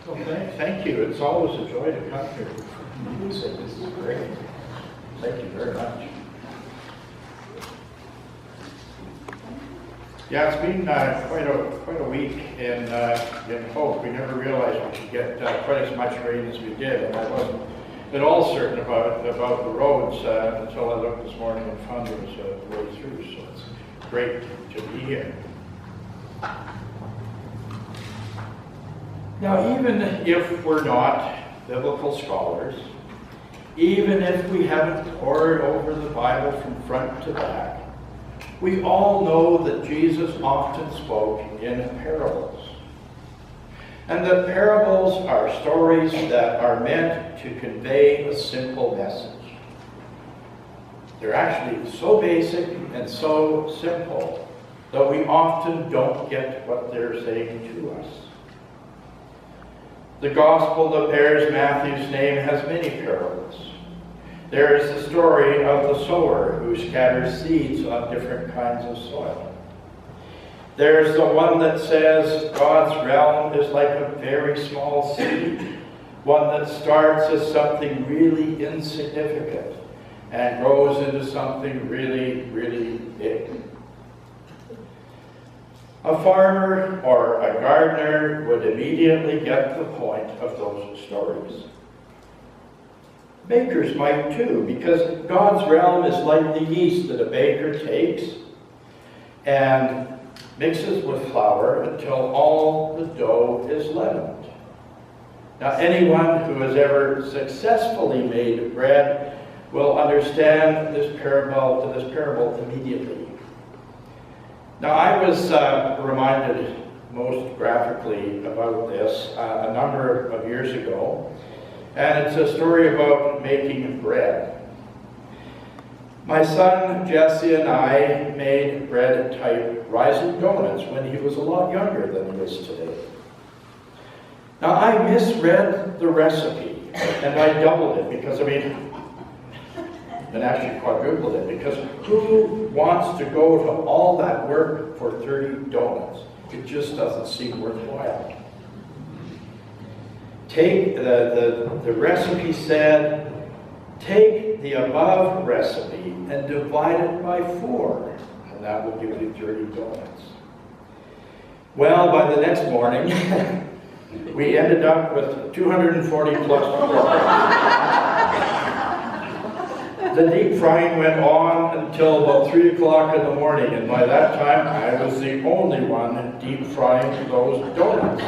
Well, thank you. It's always a joy to come here. This is great. Thank you very much. Yeah, it's been quite a week in Hope. We never realized we could get quite as much rain as we did, and I wasn't at all certain about the roads until I looked this morning and found there was a way through. So it's great to be here. Now, even if we're not biblical scholars, even if we haven't pored over the Bible from front to back, we all know that Jesus often spoke in parables. And that parables are stories that are meant to convey a simple message. They're actually so basic and so simple that we often don't get what they're saying to us. The gospel that bears Matthew's name has many parables. There is the story of the sower who scatters seeds on different kinds of soil. There's the one that says God's realm is like a very small seed, one that starts as something really insignificant and grows into something really, really big. A farmer or a gardener would immediately get the point of those stories. Bakers might too, because God's realm is like the yeast that a baker takes and mixes with flour until all the dough is leavened. Now, anyone who has ever successfully made bread will understand this parable immediately. Now, I was reminded most graphically about this a number of years ago, and it's a story about making bread. My son Jesse and I made bread type rising donuts when he was a lot younger than he is today. Now, I misread the recipe, and I doubled it because, and actually quadrupled it, because who wants to go to all that work for 30 donuts? It just doesn't seem worthwhile. Take the recipe said, take the above recipe and divide it by 4, and that will give you 30 donuts. Well, by the next morning, we ended up with 240 plus 4. The deep frying went on until about 3 o'clock in the morning, and by that time, I was the only one deep frying those donuts.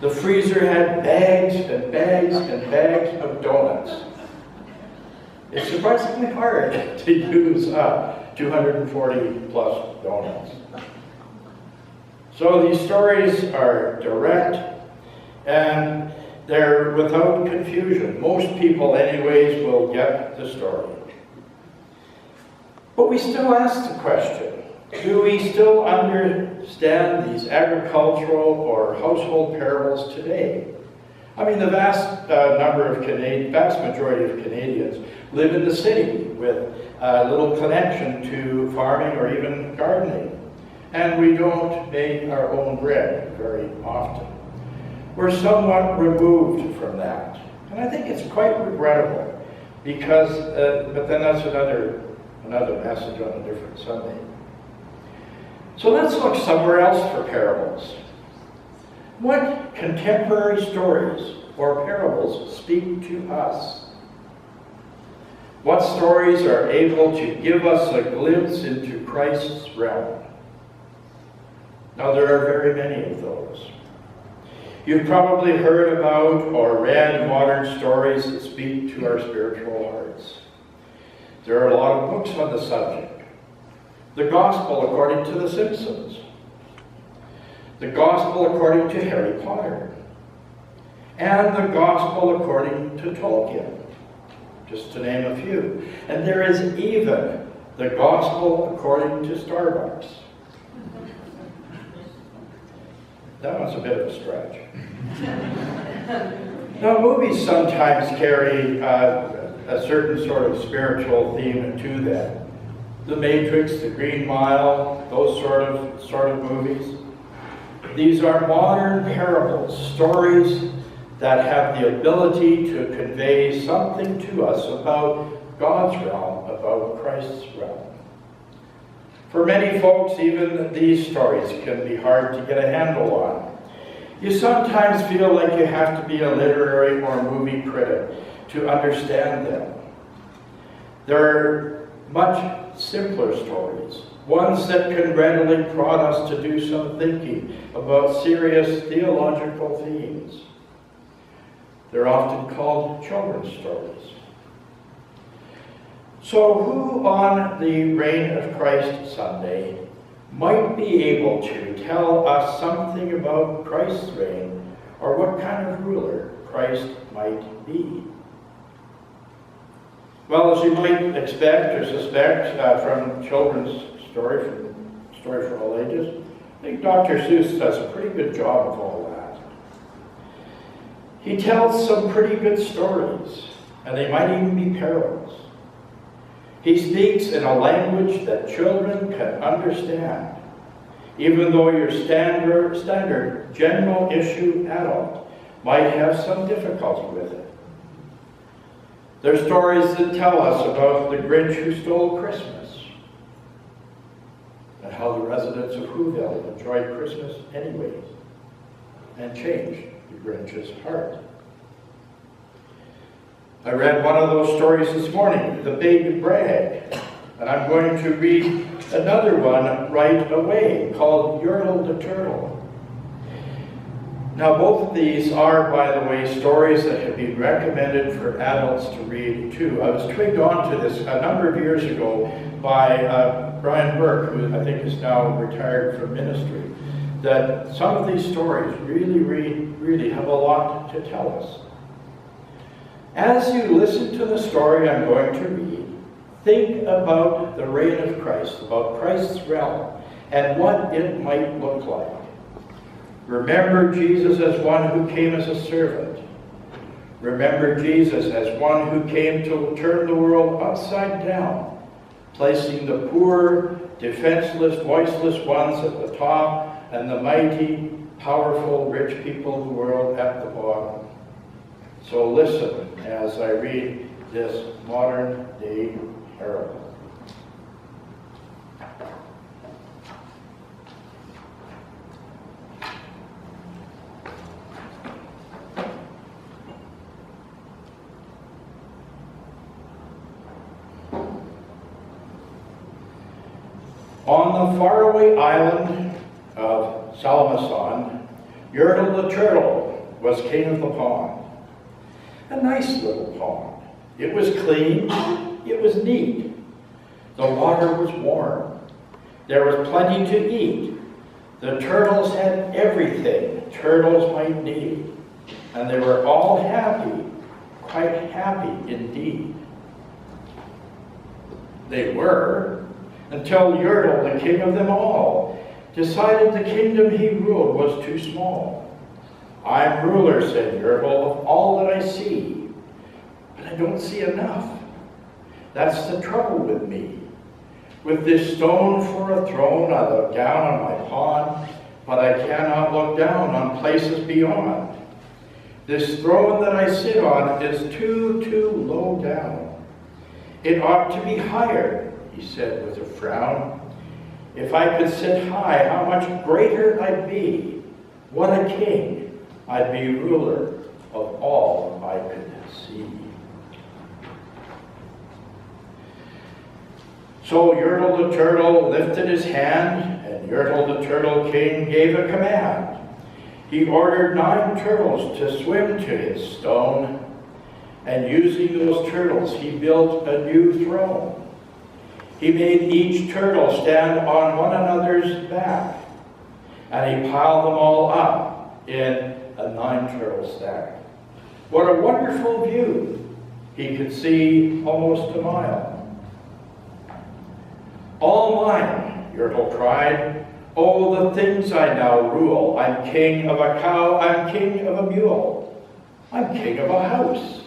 The freezer had bags and bags and bags of donuts. It's surprisingly hard to use up 240 plus donuts. So these stories are direct and they're without confusion. Most people anyways will get the story. But we still ask the question, do we still understand these agricultural or household parables today? The vast majority of Canadians live in the city with little connection to farming or even gardening. And we don't make our own bread very often. We're somewhat removed from that. And I think it's quite regrettable because, but then that's another message on a different Sunday. So let's look somewhere else for parables. What contemporary stories or parables speak to us? What stories are able to give us a glimpse into Christ's realm? Now, there are very many of those. You've probably heard about or read modern stories that speak to our spiritual hearts. There are a lot of books on the subject. The Gospel according to the Simpsons. The Gospel according to Harry Potter. And the Gospel according to Tolkien, just to name a few. And there is even the Gospel according to Starbucks. That one's a bit of a stretch. Now, movies sometimes carry a certain sort of spiritual theme to them. The Matrix, The Green Mile, those sort of movies. These are modern parables, stories that have the ability to convey something to us about God's realm, about Christ's realm. For many folks, even these stories can be hard to get a handle on. You sometimes feel like you have to be a literary or movie critic to understand them. There are much simpler stories, ones that can readily prod us to do some thinking about serious theological themes. They're often called children's stories. So who on the Reign of Christ Sunday might be able to tell us something about Christ's reign, or what kind of ruler Christ might be? Well, as you might expect or suspect from children's story, from Story for All Ages, I think Dr. Seuss does a pretty good job of all that. He tells some pretty good stories, and they might even be parables. He speaks in a language that children can understand, even though your standard general issue adult might have some difficulty with it. They're stories that tell us about the Grinch who stole Christmas, and how the residents of Whoville enjoyed Christmas anyways, and changed the Grinch's heart. I read one of those stories this morning, The Big Brag, and I'm going to read another one right away called Yertle the Turtle. Now, both of these are, by the way, stories that have been recommended for adults to read too. I was twigged onto this a number of years ago by Brian Burke, who I think is now retired from ministry, that some of these stories really have a lot to tell us. As you listen to the story I'm going to read, think about the reign of Christ, about Christ's realm, and what it might look like. Remember Jesus as one who came as a servant. Remember Jesus as one who came to turn the world upside down, placing the poor, defenseless, voiceless ones at the top, and the mighty, powerful, rich people of the world at the bottom. So listen as I read this modern-day parable. On the faraway island of Salmason, Yertle the Turtle was king of the pond. A nice little pond. It was clean, it was neat. The water was warm. There was plenty to eat. The turtles had everything turtles might need. And they were all happy, quite happy indeed. They were, until Yertle, the king of them all, decided the kingdom he ruled was too small. I'm ruler, said Yertle, of all that I see, but I don't see enough. That's the trouble with me. With this stone for a throne, I look down on my pond, but I cannot look down on places beyond. This throne that I sit on is too low down. It ought to be higher, he said with a frown. If I could sit high, how much greater I'd be. What a king. I'd be ruler of all I could see. So Yertle the Turtle lifted his hand, and Yertle the Turtle King gave a command. He ordered 9 turtles to swim to his stone, and using those turtles, he built a new throne. He made each turtle stand on one another's back, and he piled them all up in a 9-turtle stack. What a wonderful view! He could see almost a mile. All mine, Yertle cried. Oh, the things I now rule. I'm king of a cow, I'm king of a mule. I'm king of a house.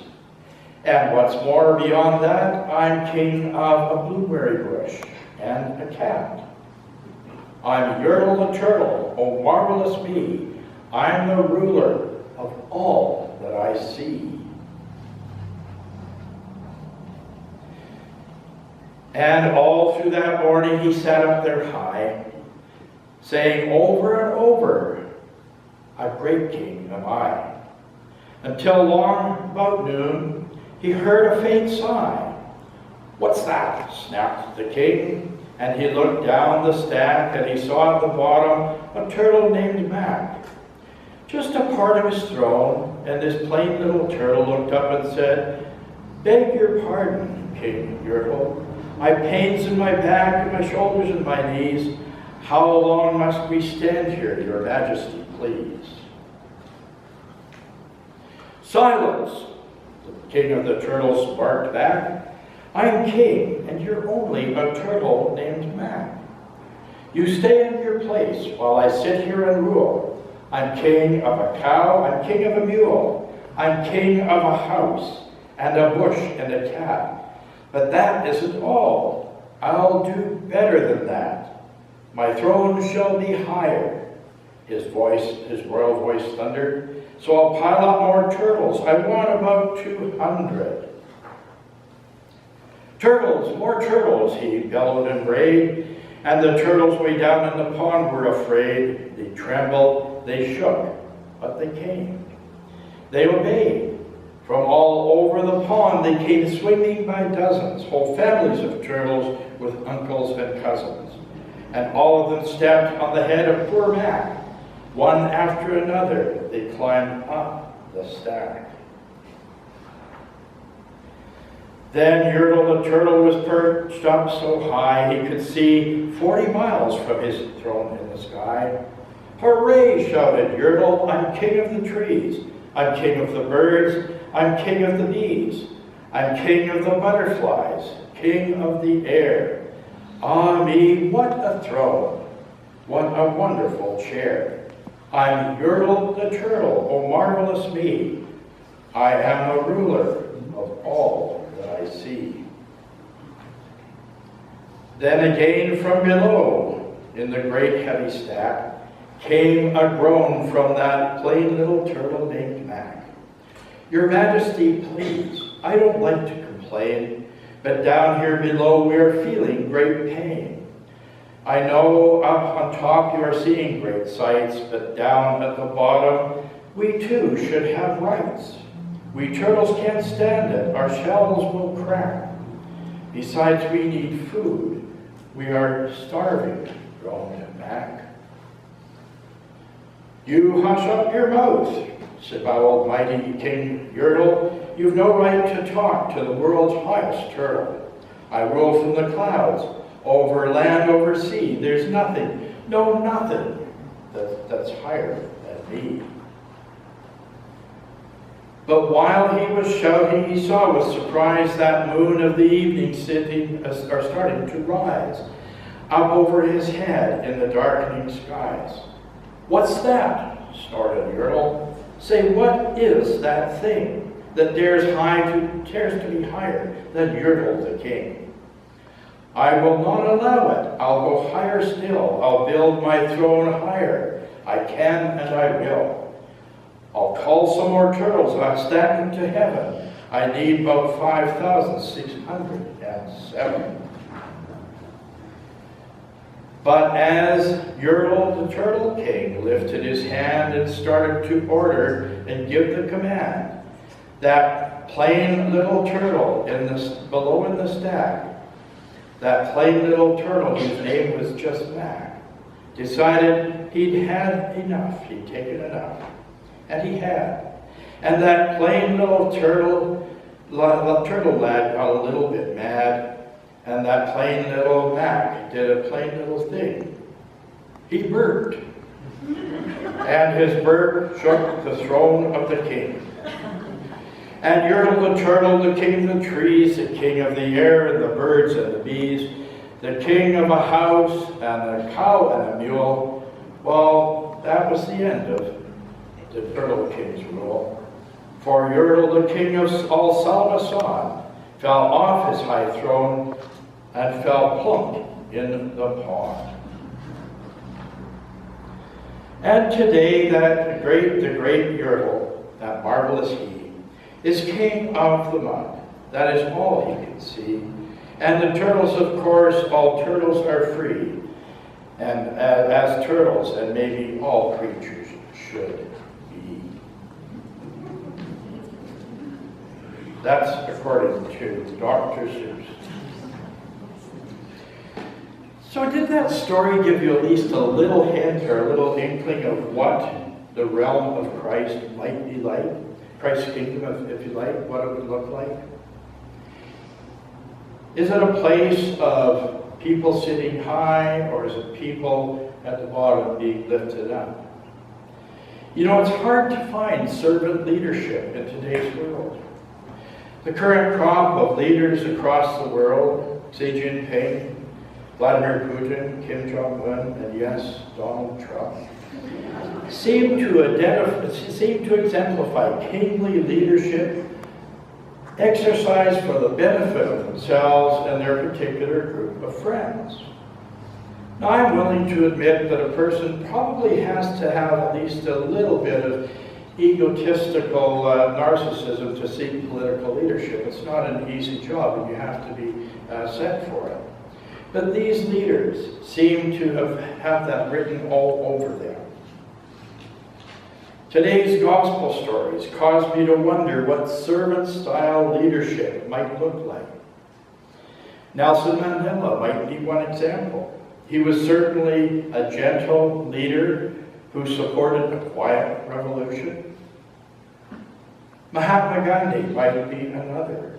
And what's more beyond that, I'm king of a blueberry bush and a cat. I'm Yertle the turtle, oh marvelous me. I'm the ruler of all that I see. And all through that morning he sat up there high, saying over and over, a great king am I. Until long about noon, he heard a faint sigh. What's that? Snapped the king, and he looked down the stack, and he saw at the bottom a turtle named Mac. Just a part of his throne, and this plain little turtle looked up and said, beg your pardon, King Yertle. My pains in my back and my shoulders and my knees. How long must we stand here, your majesty, please? Silence, the king of the turtles barked back. I'm king, and you're only a turtle named Mac. You stay in your place while I sit here and rule. I'm king of a cow, I'm king of a mule. I'm king of a house, and a bush, and a cat. But that isn't all. I'll do better than that. My throne shall be higher. His royal voice thundered. So I'll pile up more turtles. I want about 200. Turtles, more turtles, he bellowed and brayed. And the turtles way down in the pond were afraid. They trembled, they shook, but they came. They obeyed. From all over the pond they came swimming by dozens, whole families of turtles with uncles and cousins. And all of them stepped on the head of poor Mac. One after another, they climbed up the stack. Then Yertle the turtle was perched up so high he could see 40 miles from his throne in the sky. Hooray, shouted Yertle, I'm king of the trees. I'm king of the birds. I'm king of the bees. I'm king of the butterflies. King of the air. Ah me, what a throne. What a wonderful chair. I'm Yertle the turtle, oh marvelous me. I am the ruler of all that I see. Then again from below, in the great heavy stack, came a groan from that plain little turtle named Mac. Your Majesty, please, I don't like to complain, but down here below we are feeling great pain. I know up on top you are seeing great sights, but down at the bottom we too should have rights. We turtles can't stand it, our shells will crack. Besides, we need food. We are starving, groaned Mac. You hush up your mouth, said my almighty King Yertle. You've no right to talk to the world's highest turtle. I rule from the clouds, over land, over sea. There's nothing, no nothing, that's higher than me. But while he was shouting, he saw with surprise that moon of the evening starting to rise up over his head in the darkening skies. What's that? Snorted Yertle. Say, what is that thing that dares to be higher than Yertle the king? I will not allow it. I'll go higher still. I'll build my throne higher. I can and I will. I'll call some more turtles. I'll stack them to heaven. I need about 5,607. But as Yertle the Turtle King lifted his hand and started to order and give the command, that plain little turtle below in the stack, that plain little turtle whose name was just Mac, decided he'd had enough, he'd taken enough. And he had. And that plain little turtle lad got a little bit mad, and that plain little Mac did a plain little thing. He burped. And his burp shook the throne of the king. And Yertle the turtle, the king of the trees, the king of the air and the birds and the bees, the king of a house and a cow and a mule, well, that was the end of the Turtle King's rule. For Yertle, the king of all Salvason, fell off his high throne and fell plump in the pond. And today the great Yertle, that marvelous he, is king of the mud. That is all he can see. And the turtles, of course, all turtles are free. And as turtles, and maybe all creatures should be. That's according to Dr. Seuss. So did that story give you at least a little hint or a little inkling of what the realm of Christ might be like? Christ's kingdom, if you like, what it would look like? Is it a place of people sitting high, or is it people at the bottom being lifted up? You know, it's hard to find servant leadership in today's world. The current crop of leaders across the world, Xi Jinping, Vladimir Putin, Kim Jong-un, and yes, Donald Trump, seem to exemplify kingly leadership exercised for the benefit of themselves and their particular group of friends. Now, I'm willing to admit that a person probably has to have at least a little bit of egotistical narcissism to seek political leadership. It's not an easy job, and you have to be set for it. But these leaders seem to have that written all over them. Today's gospel stories cause me to wonder what servant-style leadership might look like. Nelson Mandela might be one example. He was certainly a gentle leader who supported a quiet revolution. Mahatma Gandhi might be another.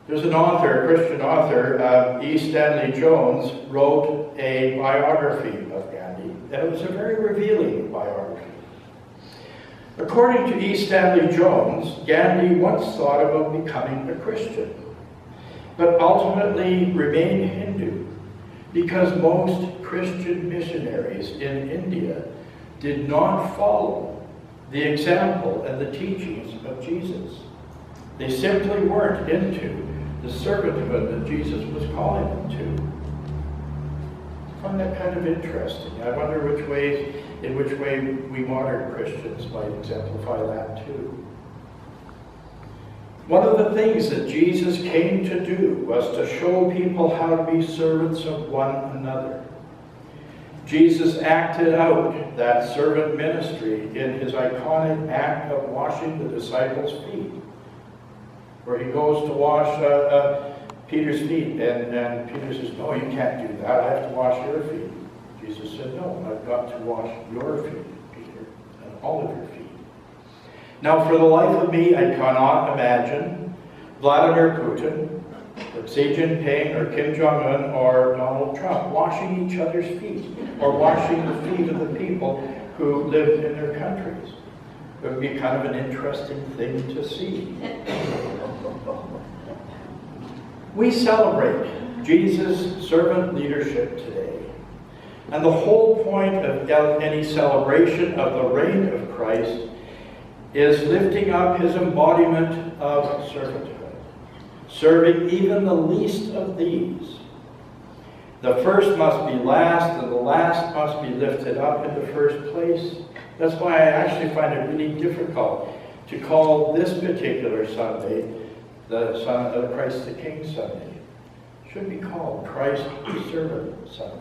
There's an author, a Christian author, E. Stanley Jones, wrote a biography of Gandhi, and it was a very revealing biography. According to E. Stanley Jones, Gandhi once thought about becoming a Christian, but ultimately remained Hindu because most Christian missionaries in India did not follow the example and the teachings of Jesus. They simply weren't into the servanthood that Jesus was calling them to. I find that kind of interesting. I wonder in which way we modern Christians might exemplify that too. One of the things that Jesus came to do was to show people how to be servants of one another. Jesus acted out that servant ministry in his iconic act of washing the disciples' feet, where he goes to wash Peter's feet, and Peter says, "No, you can't do that. I have to wash your feet." Jesus said, "No, I've got to wash your feet, Peter, and all of your feet." Now, for the life of me, I cannot imagine Vladimir Putin, or Xi Jinping, or Kim Jong-un, or Donald Trump washing each other's feet, or washing the feet of the people who lived in their countries. It would be kind of an interesting thing to see. We celebrate Jesus' servant leadership today. And the whole point of any celebration of the reign of Christ is lifting up his embodiment of servanthood, serving even the least of these. The first must be last, and the last must be lifted up in the first place. That's why I actually find it really difficult to call this particular Sunday the Christ the King Sunday. It should be called Christ the Servant Sunday.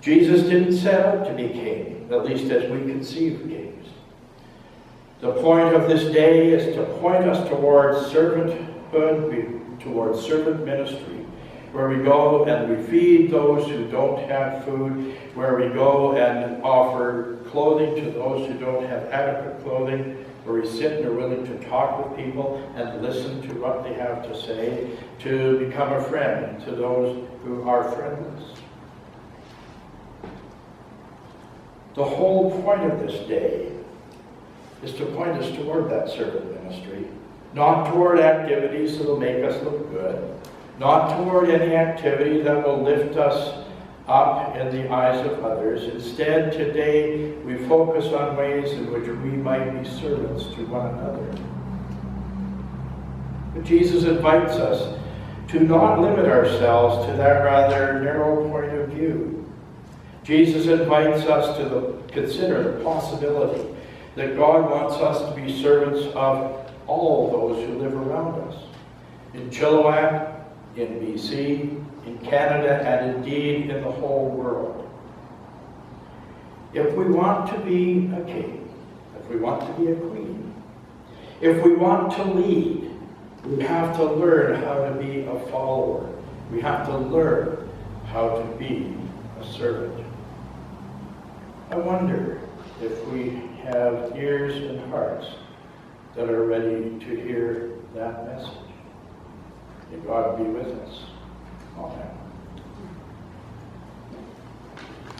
Jesus didn't set out to be king, at least as we conceive kings. The point of this day is to point us towards servanthood, towards servant ministry, where we go and we feed those who don't have food, where we go and offer clothing to those who don't have adequate clothing, where we sit and are willing to talk with people and listen to what they have to say, to become a friend to those who are friendless. The whole point of this day is to point us toward that servant ministry, not toward activities that will make us look good, not toward any activity that will lift us up in the eyes of others. Instead, today, we focus on ways in which we might be servants to one another. But Jesus invites us to not limit ourselves to that rather narrow point of view. Jesus invites us to consider the possibility that God wants us to be servants of all those who live around us. In Chilliwack, in BC, in Canada, and indeed in the whole world. If we want to be a king, if we want to be a queen, if we want to lead, we have to learn how to be a follower. We have to learn how to be a servant. I wonder if we have ears and hearts that are ready to hear that message. May God be with us. Amen.